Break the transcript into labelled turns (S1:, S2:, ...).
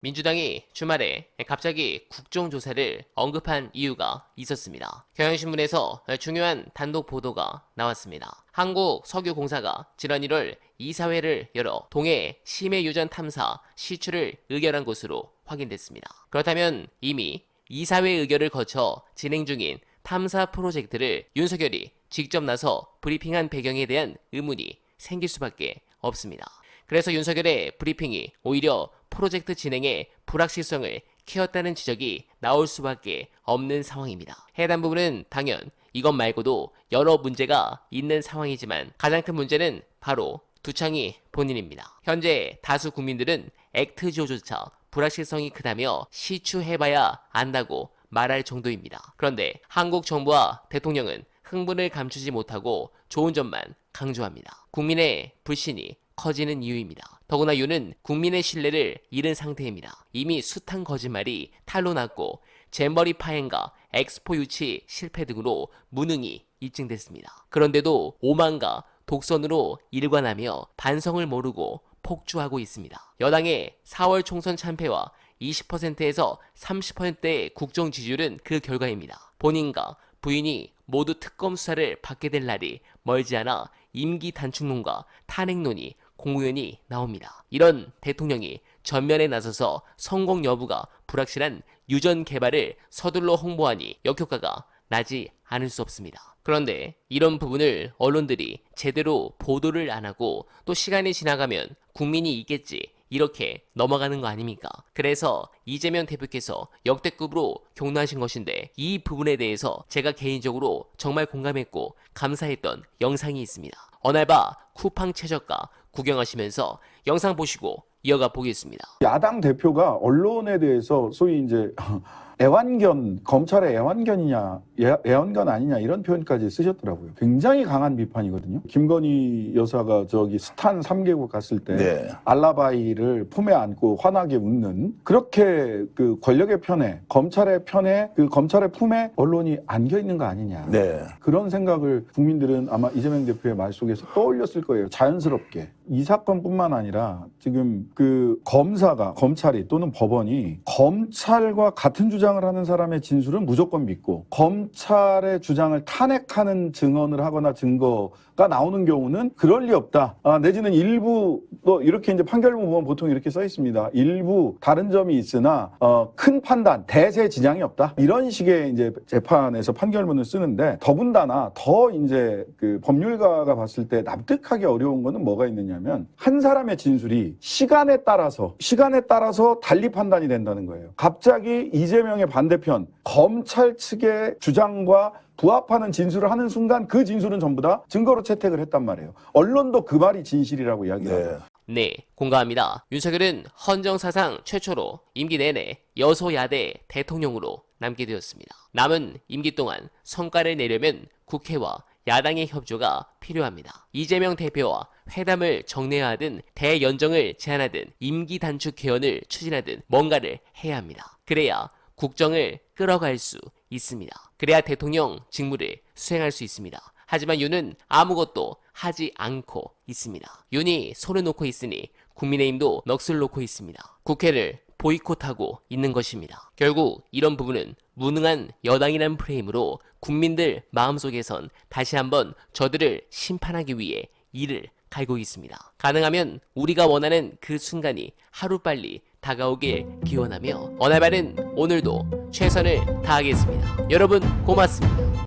S1: 민주당이 주말에 갑자기 국정조사를 언급한 이유가 있었습니다. 경향신문에서 중요한 단독 보도가 나왔습니다. 한국석유공사가 지난 1월 이사회를 열어 동해 심해유전 탐사 시추를 의결한 것으로 확인됐습니다. 그렇다면 이미 이사회 의결을 거쳐 진행 중인 탐사 프로젝트를 윤석열이 직접 나서 브리핑한 배경에 대한 의문이 생길 수밖에 없습니다. 그래서 윤석열의 브리핑이 오히려 프로젝트 진행에 불확실성을 키웠다는 지적이 나올 수밖에 없는 상황입니다. 해당 부분은 당연 이것 말고도 여러 문제가 있는 상황이지만 가장 큰 문제는 바로 두창희 본인입니다. 현재 다수 국민들은 액트조조차 불확실성이 크다며 시추해봐야 안다고 말할 정도입니다. 그런데 한국 정부와 대통령은 흥분을 감추지 못하고 좋은 점만 강조합니다. 국민의 불신이 커지는 이유입니다. 더구나 윤은 국민의 신뢰를 잃은 상태입니다. 이미 숱한 거짓말이 탄로났고 잼버리 파행과 엑스포 유치 실패 등으로 무능이 입증됐습니다. 그런데도 오만과 독선으로 일관하며 반성을 모르고 폭주하고 있습니다. 여당의 4월 총선 참패와 20%에서 30%의 국정 지지율은 그 결과입니다. 본인과 부인이 모두 특검 수사를 받게 될 날이 멀지 않아 임기 단축론과 탄핵론이 공공연히 나옵니다. 이런 대통령이 전면에 나서서 성공 여부가 불확실한 유전 개발을 서둘러 홍보하니 역효과가 나지 않을 수 없습니다. 그런데 이런 부분을 언론들이 제대로 보도를 안 하고 또 시간이 지나가면 국민이 있겠지 이렇게 넘어가는 거 아닙니까? 그래서 이재명 대표께서 역대급으로 격노하신 것인데 이 부분에 대해서 제가 개인적으로 정말 공감했고 감사했던 영상이 있습니다. 어날바 쿠팡 최저가 구경하시면서 영상 보시고 이어가 보겠습니다.
S2: 야당 대표가 언론에 대해서 소위 이제 애완견, 검찰의 애완견이냐, 애완견 아니냐 이런 표현까지 쓰셨더라고요. 굉장히 강한 비판이거든요. 김건희 여사가 저기 스탄 3개국 갔을 때 알라바이를 품에 안고 환하게 웃는 그렇게 그 권력의 편에, 검찰의 편에, 그 검찰의 품에 언론이 안겨 있는 거 아니냐. 그런 생각을 국민들은 아마 이재명 대표의 말 속에서 떠올렸을 거예요. 자연스럽게. 이 사건뿐만 아니라 지금 그 검찰이 또는 법원이 검찰과 같은 주장을 하는 사람의 진술은 무조건 믿고 검찰의 주장을 탄핵하는 증언을 하거나 증거가 나오는 경우는 그럴 리 없다. 내지는 일부 또 이렇게 이제 판결문 보면 보통 이렇게 써 있습니다. 일부 다른 점이 있으나 큰 판단, 대세 지장이 없다. 이런 식의 이제 재판에서 판결문을 쓰는데 더군다나 더 이제 그 법률가가 봤을 때 납득하기 어려운 거는 뭐가 있느냐면 한 사람의 진술이 시간에 따라서 달리 판단이 된다는 거예요. 갑자기 이재명의 반대편 검찰 측의 주장과 부합하는 진술을 하는 순간 그 진술은 전부 다 증거로 채택을 했단 말이에요. 언론도 그 말이 진실이라고 이야기해요.
S1: 네, 공감합니다. 윤석열은 헌정사상 최초로 임기 내내 여소야대 대통령으로 남게 되었습니다. 남은 임기 동안 성과를 내려면 국회와 야당의 협조가 필요합니다. 이재명 대표와 회담을 정례화하든 대연정을 제안하든 임기 단축 개헌을 추진하든 뭔가를 해야 합니다. 그래야 국정을 끌어갈 수 있습니다. 그래야 대통령 직무를 수행할 수 있습니다. 하지만 윤은 아무것도 하지 않고 있습니다. 윤이 손을 놓고 있으니 국민의힘도 넋을 놓고 있습니다. 국회를 보이콧하고 있는 것입니다. 결국 이런 부분은 무능한 여당이란 프레임으로 국민들 마음속에선 다시 한번 저들을 심판하기 위해 이를 갈고 있습니다. 가능하면 우리가 원하는 그 순간이 하루빨리 다가오길 기원하며 어날바는 오늘도 최선을 다하겠습니다. 여러분 고맙습니다.